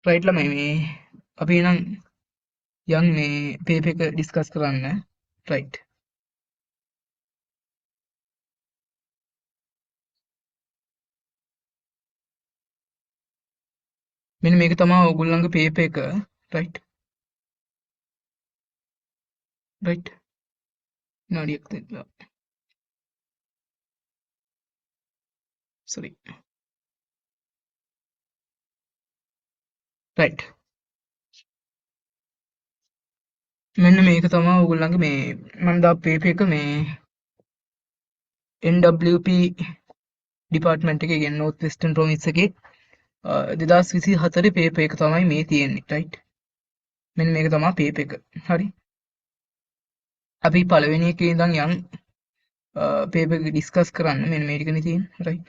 Right ළමයි මේ අපි එහෙනම් යන් මේ පේපර් එක ඩිස්කස් කරන්න. රයිට්. මෙන්න මේක තමයි ඕගොල්ලන්ගේ පේපර් එක. රයිට්. රයිට්. විනාඩියක් දෙන්න. සෝරි. රයිට්. මෙන්න මේක තමයි ඕගොල්ලන්ගේ මේ මම දා පේපර් එක මේ NWP ඩිපාර්ට්මන්ට් එකේ කියන්නේ North Western Province එකේ 2024 පේපර් එක තමයි මේ තියෙන්නේ. රයිට්. මෙන්න මේක තමයි පේපර් එක. හරි. අපි පළවෙනි එකේ ඉඳන් යන් පේපර් එක ඩිස්කස් කරන්න. මෙන්න මේ ටිකනේ තියෙන්නේ. රයිට්.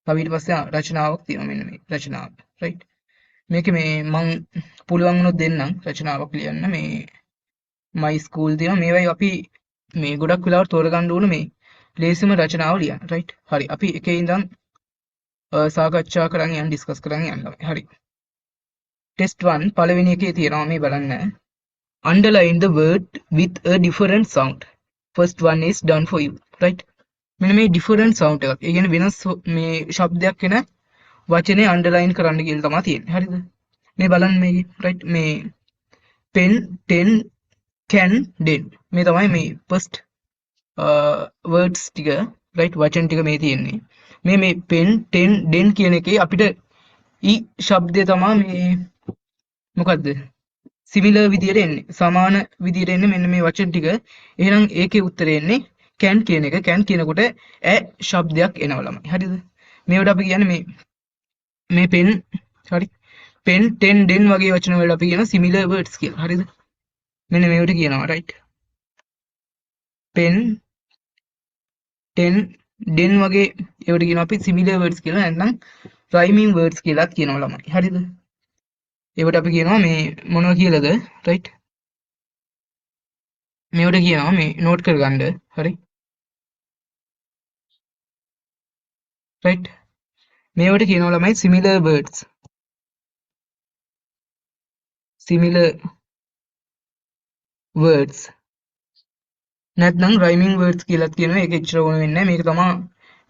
තව ඊට පස්සේ රචනාවක් තියෙනවා මෙන්න මේ රචනාව. රයිට්. මේකේ මේ මං පුළුවන් වුණොත් දෙන්නම් රචනාවක් ලියන්න. මේ මයි ස්කූල් තියෙනවා. මේවයි අපි මේ ගොඩක් වෙලාවට තෝරගන්න ඕන මේ ලේසිම රචනාව ලියන්න. රයිට්. හරි. අපි එකේ ඉඳන් සාකච්ඡා කරන් යන්න ඩිස්කස් කරන් යන්න. හරි. ටෙස්ට් 1 පළවෙනි එකේ තියෙනවා මේ බලන්න. Underline the word with a different sound. First one is done for you. Right. මෙන්න මේ different sound එකක්. ඒ කියන්නේ වෙනස් මේ ශබ්දයක් වෙන වචනේ අන්ඩර්ලයින් කරන්න කියලා තමයි තියෙන්නේ. හරිද? මේ බලන්න මේකේ. right මේ pen, ten, can, den. මේ තමයි මේ first words ටික right වචන ටික මේ තියෙන්නේ. මේ pen, ten, den කියන එකේ අපිට ඊ ශබ්දය තමයි මේ මොකද්ද? සිමිලර් විදියට එන්නේ. සමාන විදියට එන්නේ මෙන්න මේ වචන ටික. එහෙනම් ඒකේ උත්තරේ එන්නේ can කියන එක. can කියනකොට ඈ ශබ්දයක් එනවා ළමයි. හරිද? මේවට අපි කියන්නේ මේ pen හරි pen ten den වගේ වචන වලට අපි කියන similar words කියලා. හරිද? මෙන්න මේවට කියනවා right. pen ten den වගේ ඒවට කියනවා අපි similar words කියලා. නැත්නම් rhyming words කියලාත් කියනවා ළමයි. හරිද? ඒවට අපි කියනවා මේ මොනවා කියලාද? right. මේවට කියනවා මේ නෝට් කරගන්න. හරි. right. මේවට කියනවා ළමයි similar words. similar words. නැත්නම් rhyming words කියලාත් කියනවා. ඒක එච්චර ඕන වෙන්නේ නැහැ. මේක තමයි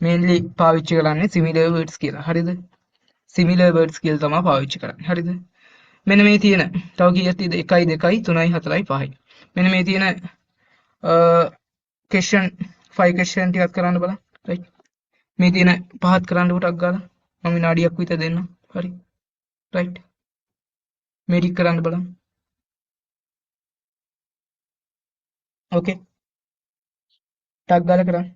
mainly පාවිච්චි කරන්නේ similar words කියලා. හරිද? similar words කියලා තමයි පාවිච්චි කරන්නේ. හරිද? මෙන්න මේ තියෙන තව කීයක් තියෙද? 1 2 3 4 5යි. මෙන්න මේ තියෙන question 5 question ටිකක් කරන්න බලන්න. right. මේ තියෙන පහත් කරන්න උටක් ගාලා මම විනාඩියක් විතර දෙන්නම්. හරි. right. මේ ටික කරන්න බලන්න. okay. ටක් ගාලා කරන්න.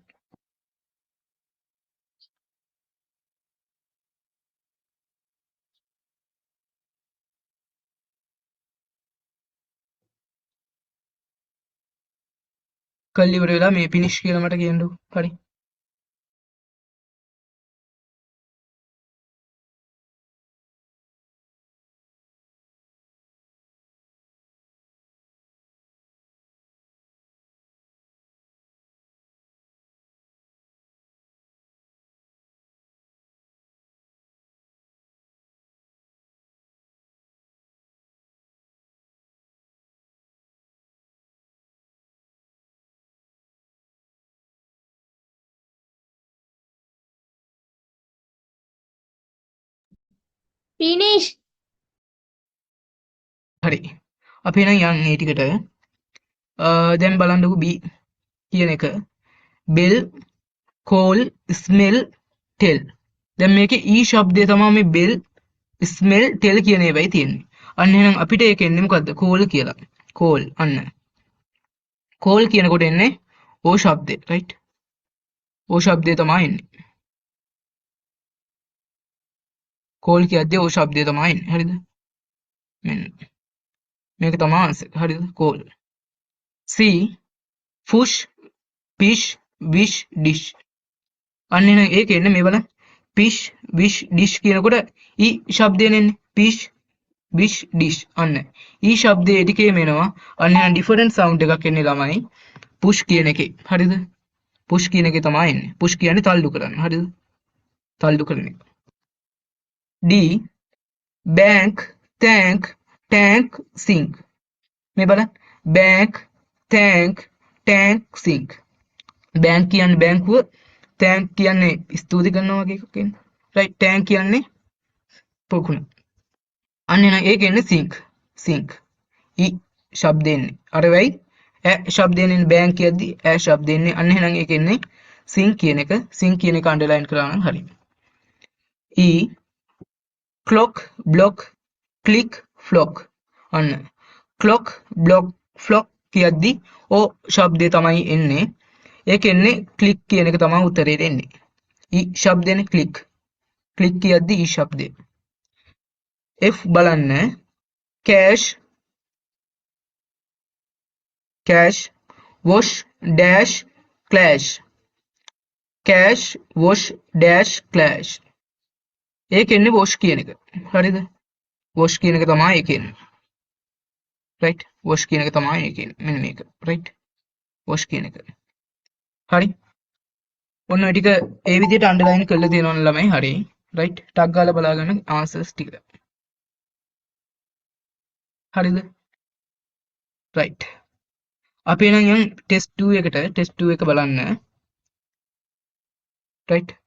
කල් ඉවර වෙලා මේ finish කියලා මට කියන්නකෝ. හරි. Finish. හරි. අපි එහෙනම් යන්නේ මේ ටිකට. දැන් බලන්නකෝ B කියන එක. bell, call, smell, tell. දැන් මේකේ E ශබ්දය තමයි මේ bell, smell, tell කියන ඒවායි තියෙන්නේ. අන්න එහෙනම් අපිට ඒක එන්නේ මොකද්ද? call කියලා. call අන්න. call කියනකොට එන්නේ O ශබ්දය. right. O ශබ්දය තමයි එන්නේ. call කියද්දී O ශබ්දය තමයි එන්නේ. හරිද? මෙන්න මේක තමයි answer. හරිද? call. C push, fish, wish, dish. අන්න එහෙනම් ඒක එන්නේ මේ බලන්න. fish, wish, dish කියනකොට E ශබ්දයෙන් එන්නේ. fish, wish, dish. අන්න. E ශබ්දයේ ටිකේම එනවා. අන්න එහෙනම් different sound එකක් එන්නේ ළමයි. push කියන එකේ. හරිද? push කියන එකේ තමයි එන්නේ. push කියන්නේ තල්ලු කරන්න. හරිද? තල්ලු කරන එක. D bank, tank tank sink මේ බලන්න bank tank tank sink bank කියන්නේ බැංකුව tank කියන්නේ ස්තුති කරනවා වගේ එකක් කියන්නේ right tank කියන්නේ පොකුණ අන්න එහෙනම් ඒක එන්නේ sink ඊ ශබ්ද එන්නේ අර වෙයි ඈ ශබ්ද එන්නේ bank කියද්දි ඈ ශබ්ද එන්නේ අන්න එහෙනම් ඒක එන්නේ sink කියන එක අන්ඩර්ලයින් කරා නම් හරි E clock block click flock අන්න clock block flock කියද්දි ඕ ශබ්දය තමයි එන්නේ ඒක එන්නේ click කියන එක තමයි උත්තරේ දෙන්නේ E ශබ්දෙනේ click කියද්දි E ශබ්දය F බලන්න cash wash dash clash cash wash dash clash ඒක එන්නේ wash කියන එක හරිද wash කියන එක තමයි ඒක එන්නේ right wash කියන එක තමයි ඒක එන්නේ මෙන්න මේක right wash කියන එක හරි ඔන්න ඔය ටික ඒ විදිහට අන්ඩර්ලයින් කරලා තියෙනවා නම් ළමයි හරි right ටක් ගාලා බලාගන්න ආන්සර්ස් ටික හරිද right අපි එහෙනම් යන් ටෙස්ට් 2 එකට ටෙස්ට් 2 එක බලන්න right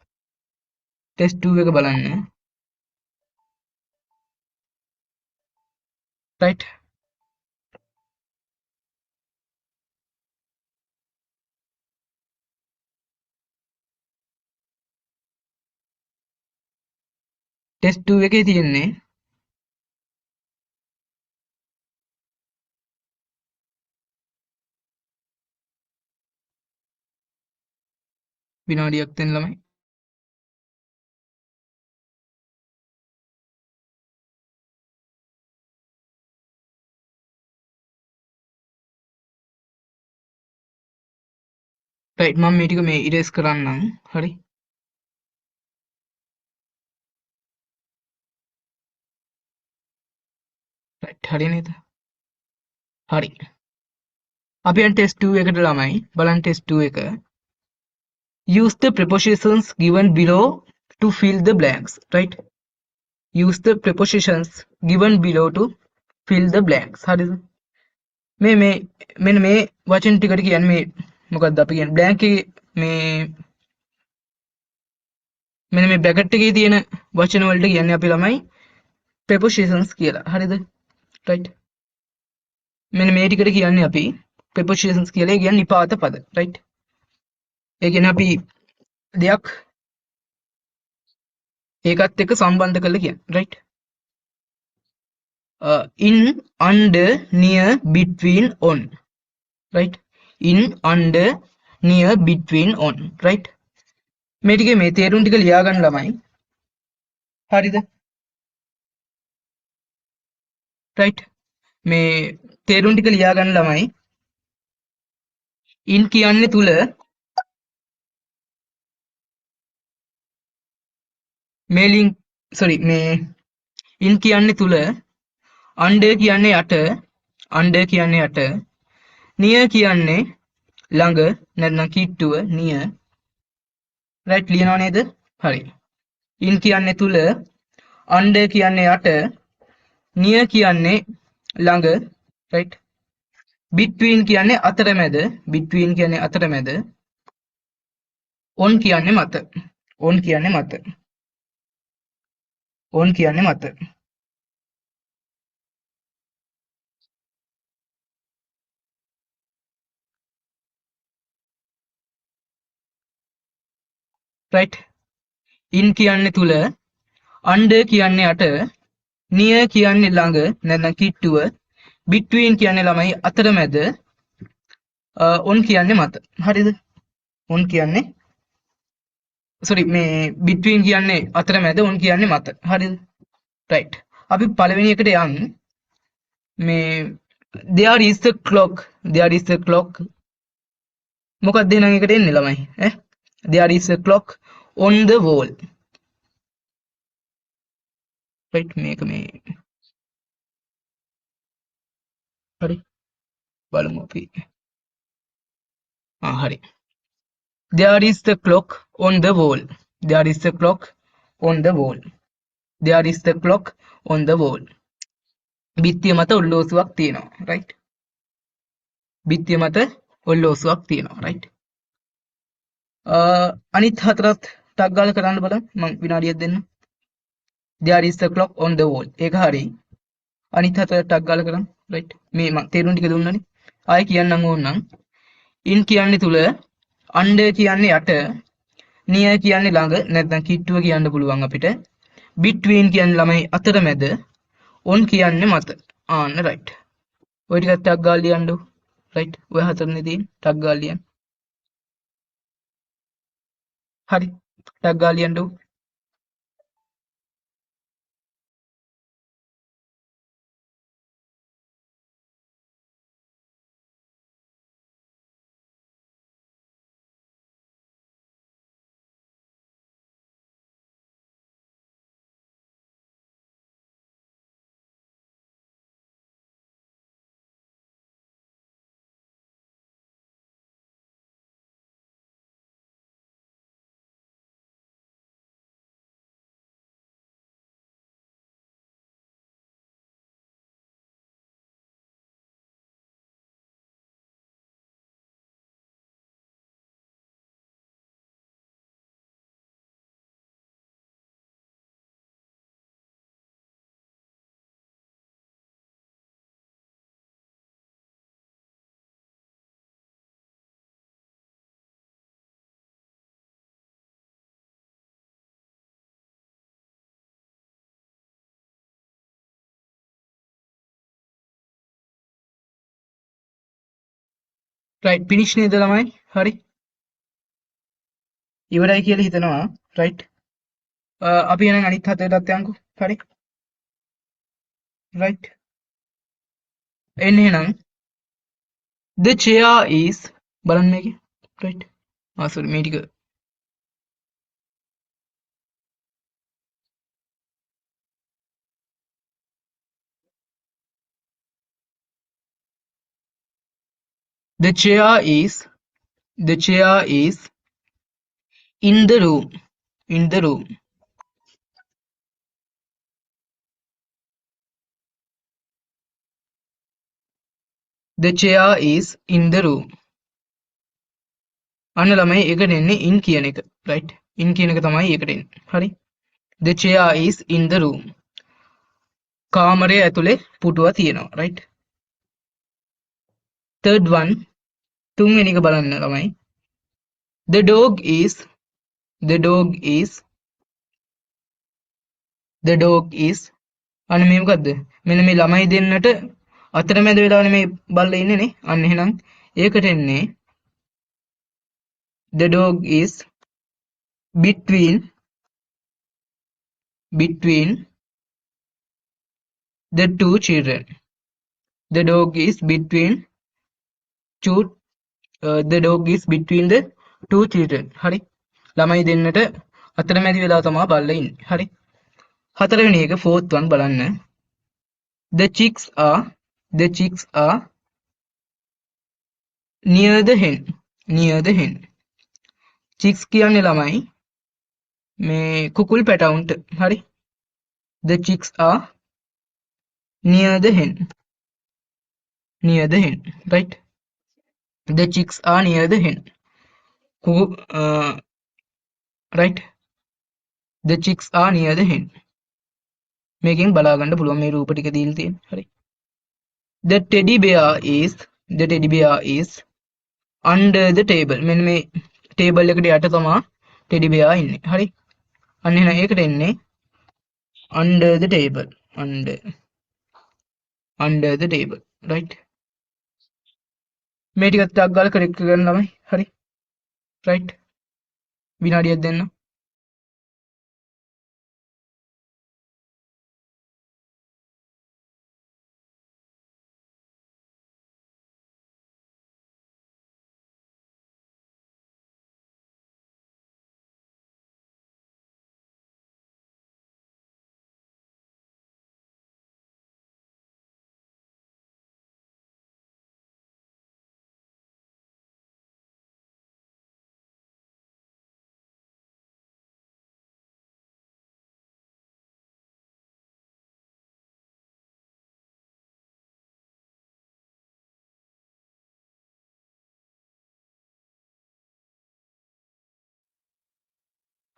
ටෙස්ට් 2 එක බලන්න right ටෙස්ට් 2 එකේ තියෙන්නේ විනාඩියක් දෙන්න ළමයි right මම මේ ටික මේ ඉරේස් කරන්නම් හරි right හරි නේද හරි අපි යන් ටෙස්ට් 2 එකට ළමයි බලන්න ටෙස්ට් 2 එක use the prepositions given below to fill the blanks right use the prepositions given below to fill the blanks හරිද මේ මෙන්න මේ වචන ටිකට කියන්නේ මේ මොකක්ද අපි කියන්නේ blank එකේ මේ මෙන්න මේ බ්‍රැකට් එකේ තියෙන වචන වලට කියන්නේ අපි ළමයි prepositions කියලා හරිද right මෙන්න මේ ටිකට කියන්නේ අපි prepositions කියලා ඒ කියන්නේ නිපාත පද right ඒ කියන්නේ අපි දෙයක් ඒකත් එක්ක සම්බන්ධ කරලා කියන්නේ right in under near between on right in under near between on right මේ ටිකේ මේ තේරුම් ටික ලියා ගන්න ළමයි හරිද right මේ තේරුම් ටික ලියා ගන්න ළමයි in කියන්නේ තුල මේ ලින්ක් sorry මේ in කියන්නේ තුල under කියන්නේ යට near කියන්නේ ළඟ නැත්නම් කිට්ටුව near right ලියනවා නේද හරි in කියන්නේ තුල under කියන්නේ යට near කියන්නේ ළඟ right between කියන්නේ අතරමැද on කියන්නේ මත right in කියන්නේ තුල under කියන්නේ යට near කියන්නේ ළඟ නැත්නම් කිට්ටුව between කියන්නේ ළමයි අතරමැද on කියන්නේ මත හරිද on කියන්නේ sorry මේ between කියන්නේ අතරමැද on කියන්නේ මත හරිද right අපි පළවෙනි එකට යන් මේ there is a clock මොකක්ද එහෙනම් එකට එන්නේ ළමයි ඈ there is a clock on the wall right මේක මේ හරි බලමු අපි හරි there is the clock on the wall there is the clock on the wall බිත්තිය මත ඔල්ලෝසුවක් තියෙනවා right බිත්තිය මත ඔල්ලෝසුවක් තියෙනවා right අනිත් හතරත් ටක් ගාලා කරන්න බලන්න මම විනාඩියක් දෙන්න there is a clock on the wall ඒක හරි අනිත් හතර ටක් ගාලා කරන්න right මේ මම තේරුම් ටික දුන්නනේ ආයෙ කියන්නම් ඕනනම් in කියන්නේ තුල under කියන්නේ යට near කියන්නේ ළඟ නැත්නම් කිට්ටුව කියන්න පුළුවන් අපිට between කියන්නේ ළමයි අතරමැද on කියන්නේ මත ආන්න right ඔය ටිකත් ටක් ගාලා ලියන්නකො right ඔය හතරනේ තියෙන්නේ ටක් ගාලා ලියන්න හරි ටක් ගාලා ලියන්නකො right finish නේද ළමයි හරි ඉවරයි කියලා හිතනවා right අපි එහෙනම් අනිත් හතරටත් යන්කෝ හරි right එන්න එහෙනම් the chair is බලන්න මේකේ right sorry මේ ටික the chair is in the room in the room the chair is in the room අන්න ළමයි එකට එන්නේ in කියන එක right in කියන එක තමයි එකට එන්නේ හරි the chair is in the room කාමරය ඇතුලේ පුටුව තියෙනවා right third one තුන්වෙනි එක බලන්න ළමයි the dog is the dog is අන්න මේ මොකද්ද මෙන්න මේ ළමයි දෙන්නට අතරමැද වෙලාවනේ මේ බල්ලා ඉන්නේ නේ අන්න එහෙනම් ඒකට එන්නේ the dog is between the two children the dog is between two the dog is between the two children හරි ළමයි දෙන්නට අතරමැදි වෙලා තමයි බල්ලා ඉන්නේ හරි හතරවෙනි එක fourth one බලන්න the chicks are near the hen chicks කියන්නේ ළමයි මේ කුකුල් පැටවුන්ට හරි the chicks are near the hen right the chicks are near the hen right the chicks are near the hen මේකෙන් බලා ගන්න පුළුවන් මේ රූප ටික දීලා තියෙන හරි the teddy bear is under the table මෙන්න මේ ටේබල් එකට යට තමයි teddy bear ඉන්නේ හරි අන්න එහෙනම් ඒකට එන්නේ under the table right මේ ටිකත් ටක් ගාලා කරෙක්ට් කරගන්න ළමයි හරි right විනාඩියක් දෙන්න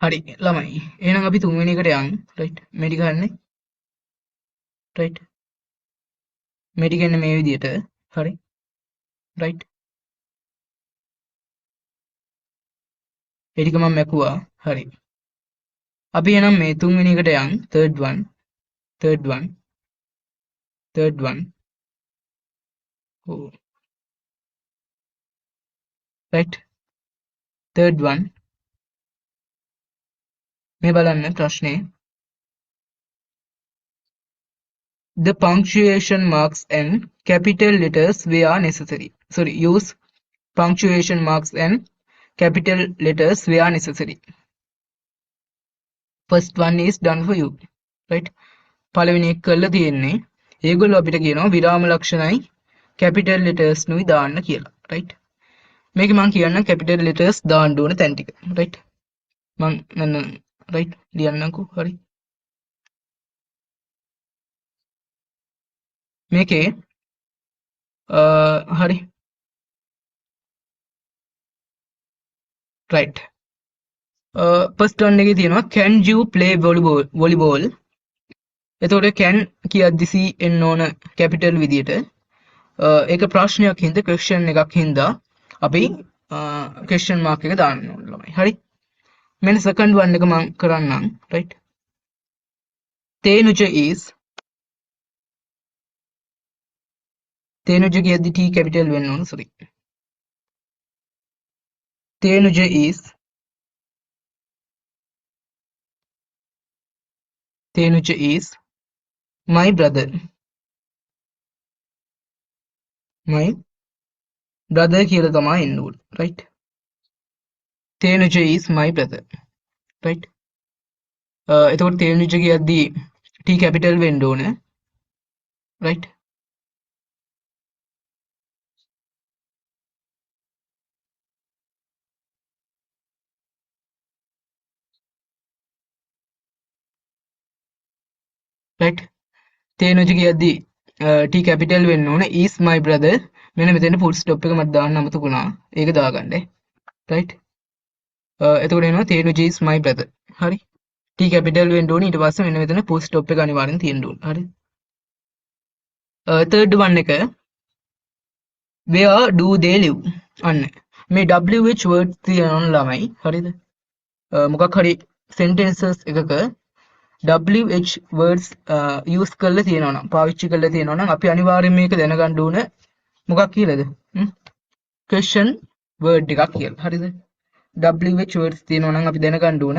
හරි ළමයි. එහෙනම් අපි තුන්වෙනි එකට යන්. රයිට්. මේ ටික ගන්න. රයිට්. මේ ටික එන්නේ මේ විදිහට. හරි. රයිට්. ඒ ටික මම මැකුවා. හරි. අපි එහෙනම් මේ තුන්වෙනි එකට යන්. third one. third one. third one. Oh. right. third one. මේ බලන්න ප්‍රශ්නේ. The punctuation marks and capital letters where necessary. Sorry, use punctuation marks and capital letters where necessary. First one is done for you. Right. පළවෙනි එක කරලා තියෙන්නේ. ඒගොල්ලෝ අපිට කියනවා විරාම ලක්ෂණයි capital letters නුයි දාන්න කියලා. right. මේක මම කියන්නම් capital letters දාන්න ඕන තැන් ටික. right. මම නන්න right ලියන්නම්කෝ. හරි. මේකේ හරි. right. first one එකේ තියෙනවා can you play volleyball. එතකොට can කියද්දි C එන්න ඕන capital විදියට. ඒක ප්‍රශ්නයක් හින්දා question එකක් හින්දා අපි question mark එක දාන්න ඕන ළමයි. හරි. මෙන්න second one එක මම කරන්නම්. right. තේනුජ is තේනුජ කියද්දි T capital වෙන්න ඕන. sorry. තේනුජ is තේනුජ is my brother. my brother කියලා තමයි එන්න ඕන. right. තේනුජ is my brother. right. එතකොට තේනුජ කියද්දි T capital වෙන්න ඕන. right. right. තේනුජ කියද්දි T capital වෙන්න ඕන. is my brother. මෙන්න මෙතන full stop එක මට දාන්න අමතක වුණා. ඒක දාගන්න. right. එතකොට එනවා තේනුජ is my brother. හරි. T capital වෙන්න ඕනේ. ඊට පස්සේ මෙන්න මෙතන full stop එක අනිවාර්යෙන් තියෙන්න ඕනේ. හරි. third one එක where do they live? අන්න. මේ WH words තියෙනවා ළමයි. හරිද? මොකක් හරි sentences එකක WH words use කරලා තියෙනවා නම් පාවිච්චි කරලා තියෙනවා නම් අපි අනිවාර්යයෙන් මේක දැනගන්න ඕන මොකක් කියලාද? question word එකක් කියලා. හරිද? WH words තියෙනවා නම් අපි දැනගන්න ඕන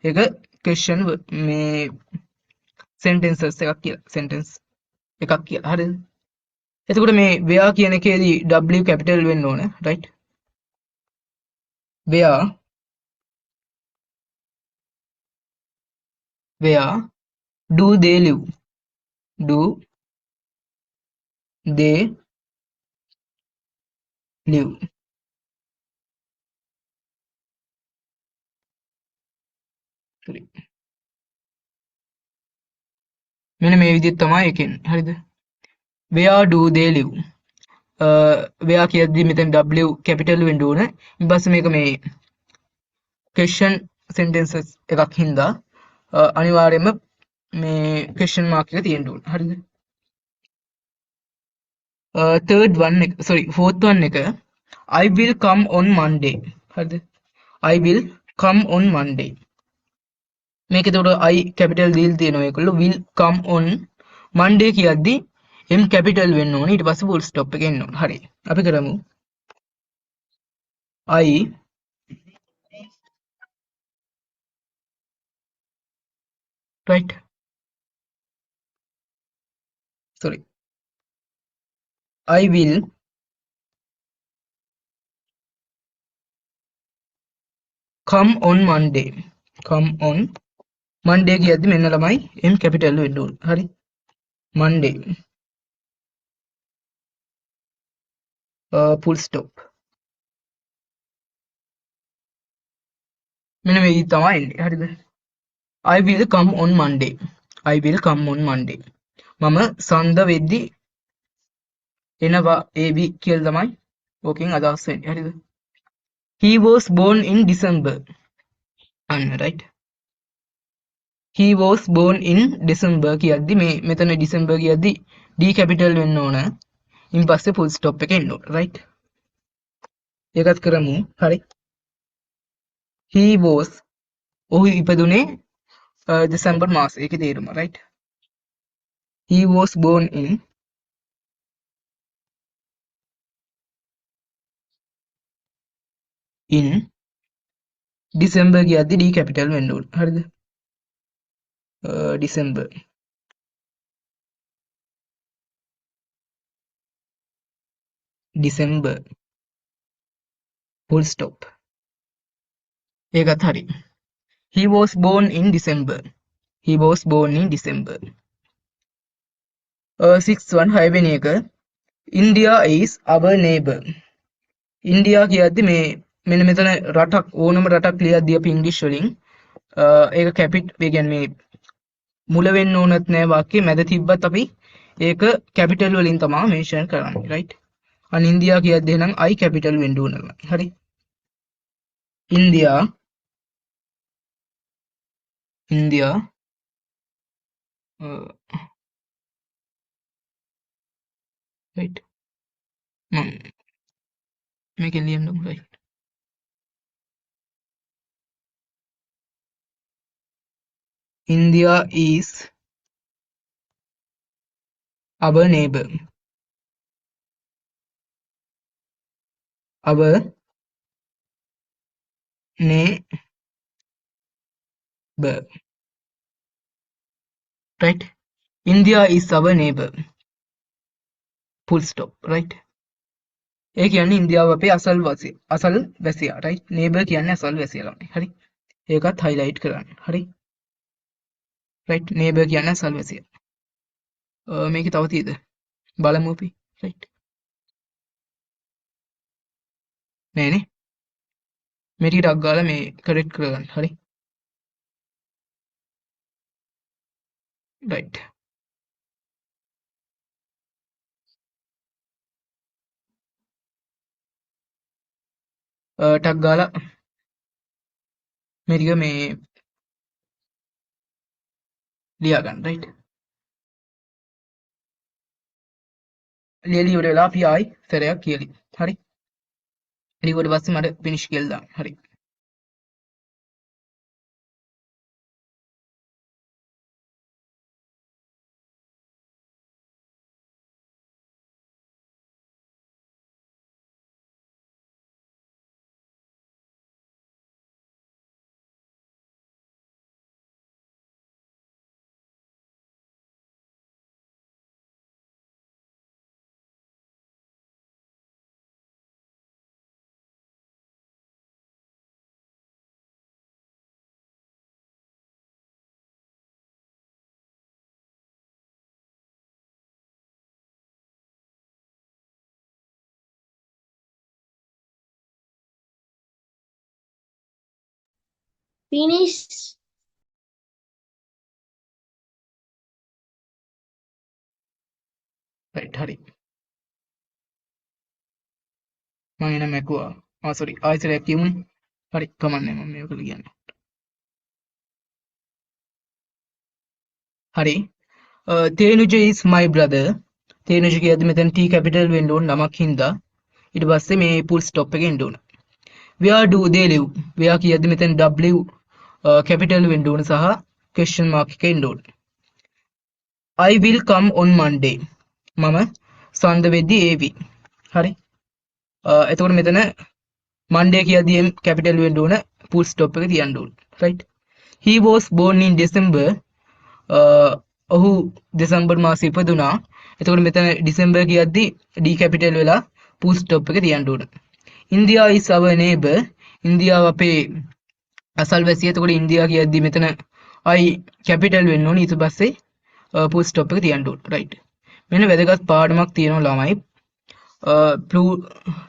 ඒක question මේ sentences එකක් කියලා. sentence එකක් කියලා. හරිද? එතකොට මේ where කියන එකේදී W capital වෙන්න ඕන. right. where do they live? do they live? sorry. මෙන්න මේ විදිහට තමයි එකෙන්නේ. හරිද? where do they live? where කියද්දි මෙතන W capital වෙන්න ඕන. ඊට පස්සේ මේක මේ question sentences එකක් හින්දා අනිවාර්යයෙන්ම මේ question mark එක තියෙන්න ඕන. හරිද? third one එක sorry fourth one එක I will come on Monday. හරිද? I will come on Monday. මේක එතකොට I capital දීලා තියෙනවා ඒකවල will come on Monday කියද්දි M capital වෙන්න ඕනේ. ඊට පස්සේ full stop එක එන්න ඕනේ. හරි. අපි කරමු. I right. sorry. I will come on Monday. come on Monday කියද්දි මෙන්න ළමයි M capital වෙන්න ඕනේ. හරි. Monday. full stop. මෙන්න මේ තමයි එන්නේ. හරිද? I will come on Monday. I will come on Monday. මම සඳ වෙද්දි එනවා AB කියලා තමයි ඕකෙන් අදහස් වෙන්නේ. හරිද? He was born in December. අන්න right. he was born in December කියද්දි මේ මෙතන December කියද්දි D capital වෙන්න ඕන. ඉන් පස්සේ full stop එක එන්න ඕන. right? ඒකත් කරමු. හරි. he was ඔහු ඉපදුනේ December මාසෙ. ඒකේ තේරුම right? he was born in December කියද්දි D capital වෙන්න ඕන. හරිද? December full stop. ඒකත් හරි. he was born in December. he was born in December. 6 හයවෙනි එක India is our neighbor. India කියද්දි මේ මෙන්න මෙතන රටක් ඕනම රටක් ලියද්දී අපි ඉංග්‍රීසි වලින් ඒක කැපිට් ඒ කියන්නේ මේ මුල වෙන්න ඕනත් නෑ වාක්‍යයේ මැද තිබ්බත් අපි ඒක කැපිටල් වලින් තමයි මෙන්ෂන් කරන්නේ right? අන්න ඉන්දියා කියද්දී එහෙනම් I කැපිටල් වෙන්න ඕන. හරි. India right? මේකෙන් ලියන්න right? India is our neighbor. Our neighbor. Right? India is our neighbor. Full stop. Right? ඒ කියන්නේ ඉන්දියාව අපේ අසල් වැසියා. right? neighbor කියන්නේ අසල් වැසියා ළමයි. හරි? ඒකත් highlight කරන්න. හරි? right? neighbor කියන්නේ අසල් වැසියා. මේකේ තව තියෙද? බලමු අපි. right? නෑනේ. මේ ටික ටක් ගාලා මේ correct කරගන්න. හරි? right? ටක් ගාලා මේ ටික මේ ලියා ගන්න. right? ලියලි ඉවර වෙලා අපි ආයි සැරයක් කියලි. හරි? ඊට පස්සේ මට finish කියලා දාන්න. හරි? finish. right? හරි. මම එන මැකුවා. sorry. ආයි සැරයක් කියමුනේ. හරි. කමන්නේ මම මේක ලියන්නේ. හරි. තේනුජ is my brother. තේනුජ කියද්දි මෙතන T capital වෙන්න ඕන නමක් හින්දා ඊට පස්සේ මේ full stop එක එන්න ඕන. where do they live? where කියද්දි මෙතන W capital වෙන්න ඕන සහ question mark එක එන්න ඕන. I will come on Monday. මම සඳ වෙද්දී ඒවි. හරි. එතකොට මෙතන Monday කියද්දි M capital වෙන්න ඕන full stop එක තියන්න ඕන. right? he was born in December. ඔහු දෙසැම්බර් මාසෙ ඉපදුනා. එතකොට මෙතන ඩිසෙම්බර් කියද්දි D capital වෙලා full stop එක තියන්න ඕන. India is our neighbor. ඉන්දියාව අපේ අසල්වැසියා. එතකොට ඉන්දියා කියද්දි මෙතන I capital වෙන්න ඕනේ. ඊට පස්සේ full stop එක තියන්න ඕන. right? මෙන්න වැදගත් පාඩමක් තියෙනවා ළමයි.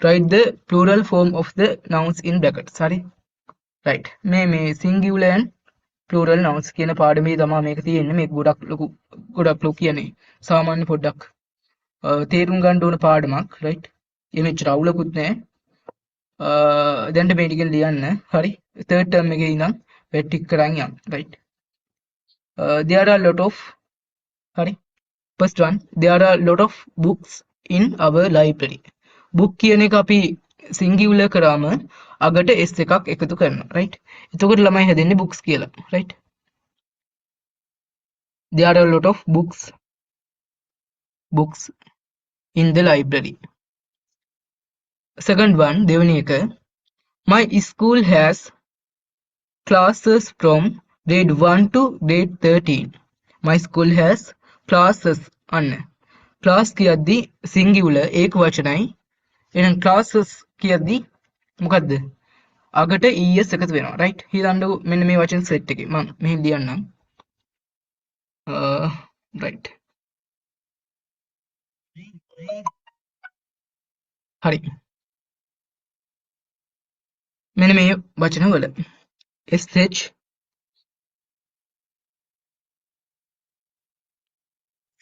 write the plural form of the nouns in brackets. හරි? right? මේ singular and plural nouns කියන පාඩමේ තමයි මේක තියෙන්නේ. මේක ගොඩක් ලොකු කියන්නේ සාමාන්‍ය පොඩ්ඩක් තේරුම් ගන්න ඕන පාඩමක්. right? එමෙච්චර අවුලකුත් නැහැ. දැන් මේ ටිකෙන් ලියන්න. හරි? third term එකේ ඉඳන් වැටික් කරන් යන්න. right? there are a lot of හරි first one there are a lot of books in our library book කියන එක අපි singular කරාම අගට s එකක් එකතු කරනවා right එතකොට ළමයි හැදෙන්නේ books කියලා right there are a lot of books in the library second one දෙවෙනි එක my school has classes from grade 1 to grade 13 my school has classes අන්න class කියද්දි singular ඒක වචනයි එහෙනම් classes කියද්දි මොකද්ද අගට es එකතු වෙනවා right හිතන්නකෝ මෙන්න මේ වචන සෙට් එකේ මම මෙහෙන් ලියන්නම් right හරි මෙන්න මේ වචන වල sh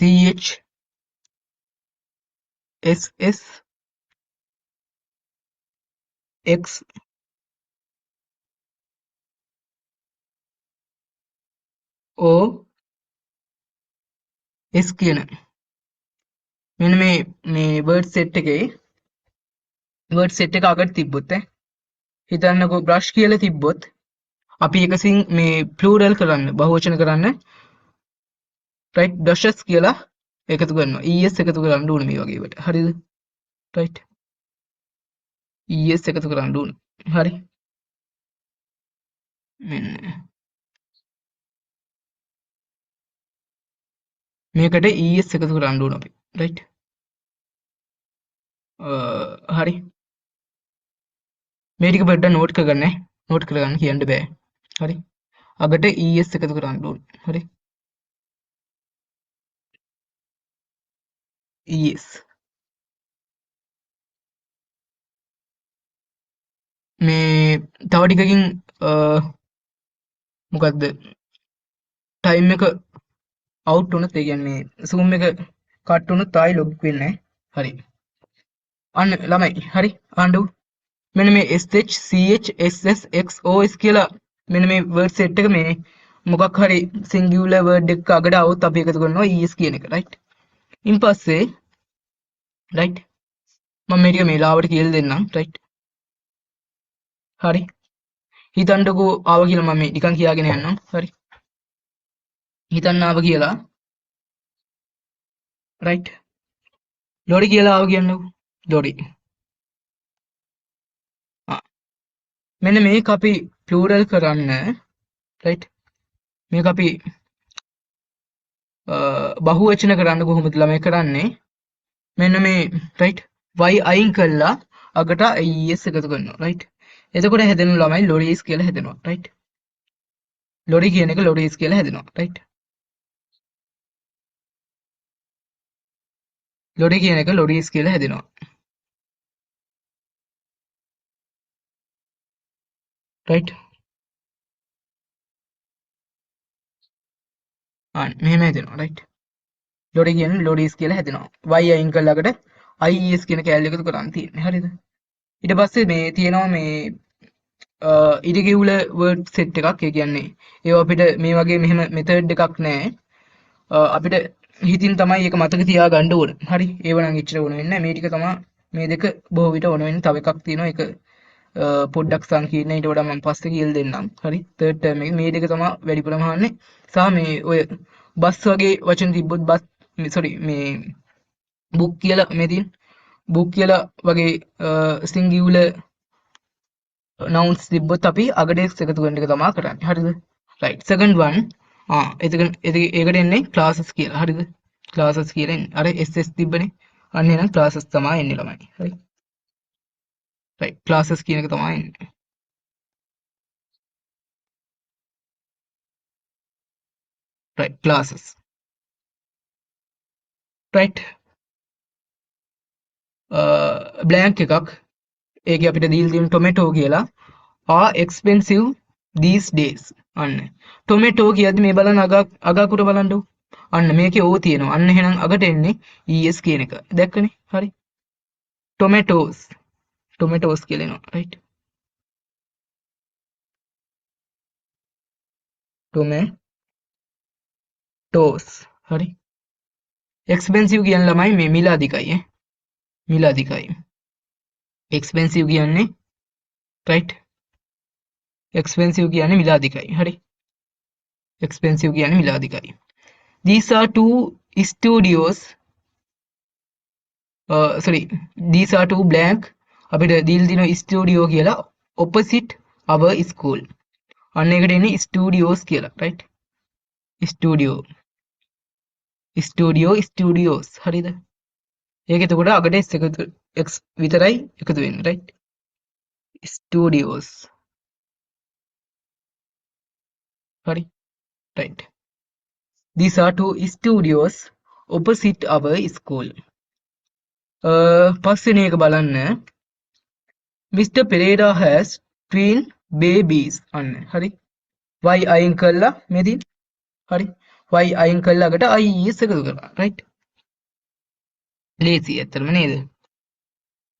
ch ss x o s කියන මෙන්න මේ word set එකේ word set එක අගට තිබ්බොත් හිතන්නකෝ brush කියලා තිබ්බොත් අපි එකසින් මේ plural කරන්න බහුවචන කරන්න right brushes කියලා එකතු කරනවා es එකතු කරන්න ඕනේ මේ වගේ වට හරිද right es එකතු කරන්න ඕනේ හරි මෙන්න මේකට es එකතු කරන්න ඕනේ අපි right හරි මේ ටික පොඩ්ඩක් නෝට් කරගන්න කියන්න බෑ හරි අගට es එකතු කරන්න ඕනේ හරි es මේ තව ටිකකින් මොකද්ද ටයිම් එක අවුට් වුණොත් ඒ කියන්නේ zoom එක කට් වුණොත් ආයි ලොග් වෙන්නේ නැහැ හරි අන්න ළමයි හරි ආණ්ඩු මෙන්න මේ sh ch ss x os කියලා මෙන්න මේ word set එක මේ මොකක් හරි singular word එකක අගට આવොත් අපි එකතු කරනවා es කියන එක right ඉන් පස්සේ right මම මේ ටික මේ ලාවට කියලා දෙන්නම් right හරි හිතන්නකෝ ආව කියලා මම මේ නිකන් කියාගෙන යන්නම් හරි හිතන්න ආව කියලා right ලොරි කියලා ආව කියන්නකෝ ලොරි මෙන්න මේක අපි plural කරන්න right මේක අපි බහුවචන කරන්න කොහොමද ළමයි කරන්නේ මෙන්න මේ right y අයින් කළා අගට es එකතු කරනවා right එතකොට හැදෙන ළමයි ලොරිස් කියලා හැදෙනවා right ලොරි කියන එක ලොරිස් කියලා හැදෙනවා right ලොරි කියන එක ලොරිස් කියලා හැදෙනවා right මෙහෙම හැදෙනවා right ලොරි කියන්නේ ලොරිස් කියලා හැදෙනවා y අයින් කළාකට ies කියන කැලේ එකතු කරන් තියෙන්නේ හරිද ඊට පස්සේ මේ තියෙනවා මේ irregular word set එකක් ඒ කියන්නේ ඒව අපිට මේ වගේ මෙහෙම method එකක් නැහැ අපිට හිතින් තමයි ඒක මතක තියාගන්න ඕන හරි ඒව නම් එච්චර ඕන වෙන්නේ නැහැ මේ ටික තමයි මේ දෙක බොහෝ විට ඕන වෙන්නේ තව එකක් තියෙනවා ඒක පොඩ්ඩක් සංකීර්ණ ඊට වඩා මම පස්සේ කියලා දෙන්නම් හරි third term එක මේ දෙක තමයි වැඩිපුරම අහන්නේ සහ මේ ඔය බස් වගේ වචන තිබ්බොත් බස් sorry මේ book කියලා මේ තියෙන book කියලා වගේ singular nouns තිබ්බොත් අපි අගට x එකතු කරන එක තමයි කරන්නේ හරිද right second one ඒකට එන්නේ classes කියලා හරිද classes කියලා එන්නේ අර ss තිබ්බනේ අන්න එහෙනම් classes තමයි එන්නේ ළමයි හරි right classes කියන එක තමයි එන්නේ right classes right blank එකක් ඒකේ අපිට දීලා තියෙන tomato කියලා are expensive these days අන්න tomato කියද්දි මේ බලන්න අගකුර බලන්නකො අන්න මේකේ o තියෙනවා අන්න එහෙනම් අගට එන්නේ es කියන එක දැක්කනේ හරි tomatoes කියලා එනවා right toes හරි expensive කියන ළමයි මේ මිල අධිකයි මිල අධිකයි expensive කියන්නේ right expensive කියන්නේ මිල අධිකයි හරි expensive කියන්නේ මිල අධිකයි these are two studios sorry these are two blank අපිට දීලා දින ස්ටුඩියෝ කියලා opposite our school අන්න ඒකට එන්නේ studios කියලා right studios හරිද ඒක එතකොට අගට s එකතු x විතරයි එකතු වෙන්නේ right studios හරි right these are two studios opposite our school පස්වෙනි එක බලන්න Mr. Pereira has twin babies අන්න හරි y අයින් කළා මෙදින් හරි y අයින් කළා අකට is එකතු කරා right ලේසි ඇත්තටම නේද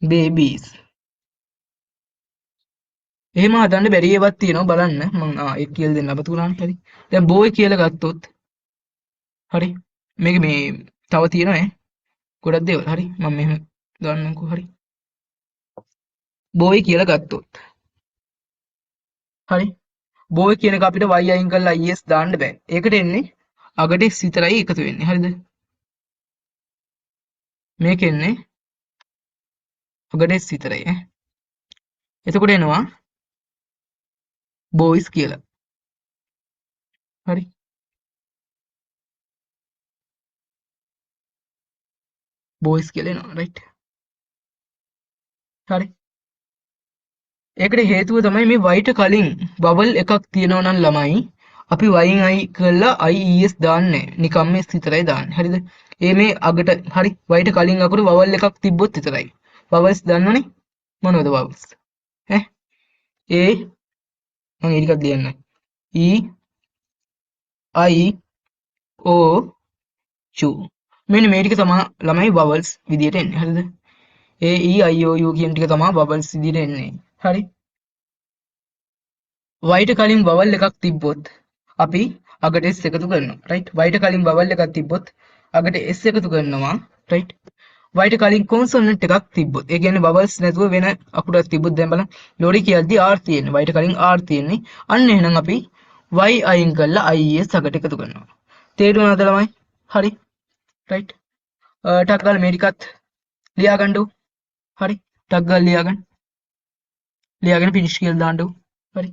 babies එහෙම හදන්න බැරි ඒවත් තියෙනවා බලන්න මම ඒක කියලා දෙන්න අපතුනානේ හරි දැන් boy කියලා ගත්තොත් හරි මේක මේ තව තියෙනවා ගොඩක් දේවල් හරි මම මෙහෙම දාන්නම්කෝ හරි boy කියලා ගත්තොත් හරි boy කියන එක අපිට y අයින් කරලා is දාන්න බෑ ඒකට එන්නේ අගට s විතරයි එකතු වෙන්නේ හරිද මේක එන්නේ අගට s විතරයි එතකොට එනවා boys කියලා හරි boys කියලා එනවා right හරි ඒකට හේතුව තමයි මේ y ට කලින් vowel එකක් තියෙනවා නම් ළමයි අපි y අයි කරලා ies දාන්නේ නිකම්ම s විතරයි දාන්නේ හරිද ඒ මේ අගට හරි y ට කලින් අකුරු vowel එකක් තිබ්බොත් විතරයි vowels දන්නවනේ මොනවද vowels a මම ඊටකක් ලියන්න e i o u මෙන්න මේ ටික තමයි ළමයි vowels විදියට එන්නේ හරිද a e i o u කියන ටික තමයි vowels විදියට එන්නේ හරි y ට කලින් vowel එකක් තිබ්බොත් අපි අගට s එකතු කරනවා right y ට කලින් vowel එකක් තිබ්බොත් අගට s එකතු කරනවා right y ට කලින් consonant එකක් තිබ්බොත් ඒ කියන්නේ vowels නැතුව වෙන අකුරක් තිබ්බොත් දැන් බලන්න ලෝඩි කියද්දි r තියෙන්නේ y ට කලින් r තියෙන්නේ අන්න එහෙනම් අපි y අයින් කරලා is අගට එකතු කරනවා තේරුණාද ළමයි හරි right ටක් ගාලා මේ ටිකත් ලියා ගන්නකො හරි ටක් ගාලා ලියාගෙන finish කියලා දාන්නකො හරි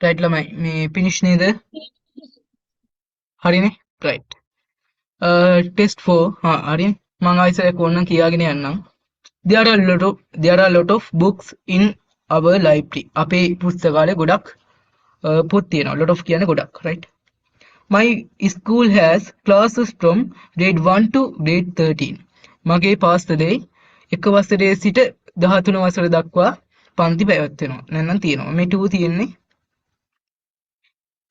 right ළමයි මේ finish නේද හරිනේ right test 4 හරිනේ මම ආයෙත් ඕනනම් කියාගෙන යන්නම් there are a lot of books in our library. අපේ පුස්තකාලේ ගොඩක් පොත් තියෙනවා. lot of කියන්නේ ගොඩක්, right? My school has classes from grade 1 to grade 13. මගේ පාසලේ එක වසරේ සිට 13 වසර දක්වා පන්ති පැවැත්වෙනවා. නැත්නම් තියෙනවා. මේ 2 තියෙන්නේ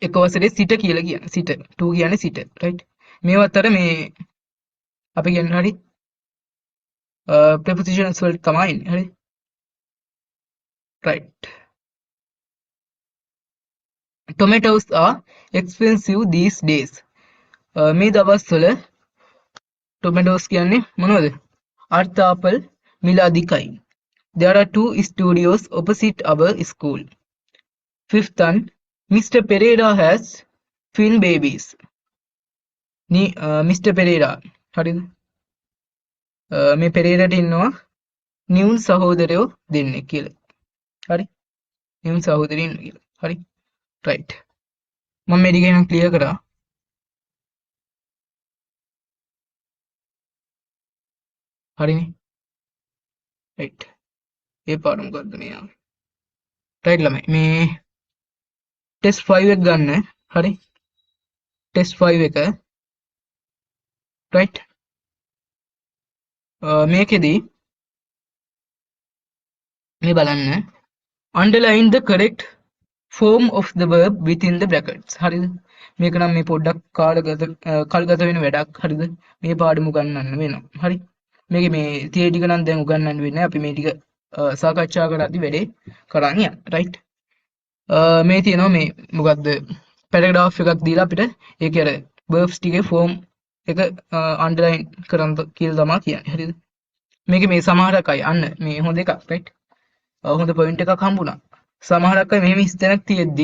එක වසරේ සිට කියලා කියන්නේ. සිට 2 කියන්නේ සිට, right? මේවත් අර මේ අපි කියන්නේ හරි prepositions වලට තමයි ඉන්නේ. හරි? right. Tomatoes are expensive these days. මේ දවස්වල tomatoes කියන්නේ මොනවද? අර්ථාපල් මිල අධිකයි. There are 2 studios opposite our school. Fifth one, Mr. Pereira has twin babies. Mr. Pereira. හරිද? මේ පෙරේරාට ඉන්නවා නියුන් සහෝදරයෝ දෙන්නෙක් කියලා. හරි? නියුන් සහෝදරිය ඉන්නවා කියලා. හරි? right. මම මේ ටික එහෙනම් ක්ලියර් කරා. හරිනේ? right. ඒ පාඩම මොකද්ද මේ ආවේ? right ළමයි. මේ ටෙස්ට් 5 එක ගන්න. හරි? ටෙස්ට් 5 එක. right. මේකෙදී මේ බලන්න underline the correct form of the verb within the brackets. හරිද? මේක නම් මේ පොඩ්ඩක් කල්ගත වෙන වැඩක්. හරිද? මේ පාඩම උගන්වන්න වෙනවා. හරි? මේකේ මේ තියරි ටික නම් දැන් උගන්වන්න වෙන්නේ. අපි මේ ටික සාකච්ඡා කරද්දී වැඩේ කරන් යන්න. right? මේ තියෙනවා මේ මොකද්ද පැරග්‍රාෆ් එකක් දීලා අපිට ඒකේ අර verbs ටිකේ form එක underline කරන්න කියලා තමයි කියන්නේ. හරිද? මේකේ මේ සමහරක් අය අන්න මේ හොඳ එකක්. right? හොඳ පොයින්ට් එකක් හම්බුණා. සමහරක් අය මෙහෙම හිස්තැනක් තියෙද්දි